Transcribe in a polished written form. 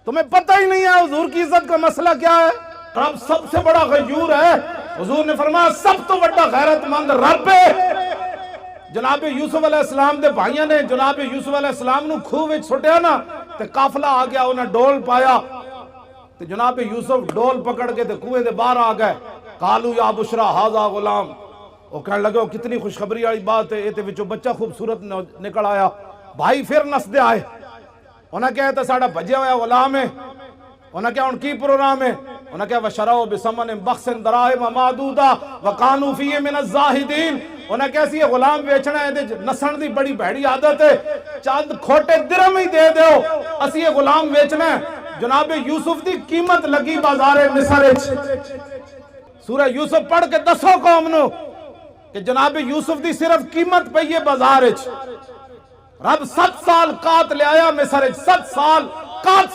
تمہیں پتہ ہی نہیں ہے حضور کی عزت کا مسئلہ کیا ہے؟ رب سب سے بڑا غیور ہے. حضور نے فرمایا سب تو بڑا غیرت مند رب ہے. جناب یوسف علیہ السلام دے بھائیاں نے جناب یوسف علیہ السلام نو کھوہ وچ سٹیا نا تے قافلہ آ گیا, انہیں ڈول پایا تے جناب یوسف ڈول پکڑ کے تے کنویں دے باہر آ گئے. قالوا یا بشرا ھذا غلام, وہ کہنے لگے وہ کتنی خوشخبری والی بات ہے, یہ وچوں بچہ خوبصورت نکل آیا. بھائی پھر نسدے آئے, انہیں کہا تے ساڈا بھجیا ہوا غلام ہے. انہیں کہا ان کی پروگرام ہے؟ انہیں کہا وشروا بثمن بخس دراہم معدودہ وکانوا فیہ من الزاہدین. انہیں کہا سی یہ غلام بیچنا ہے, نسن دی بڑی بھڑی عادت ہے, چند کھوٹے درہم ہی دے دیو, اسی یہ غلام بیچنا ہے. جناب یوسف دی قیمت لگی بازار مصر وچ. سورہ یوسف پڑھ کے دسو قوم نو کہ جناب یوسف دی صرف قیمت پئی ہے بازار وچ. رب 7 سال قات لے آیا مصر وچ, 7 سال قات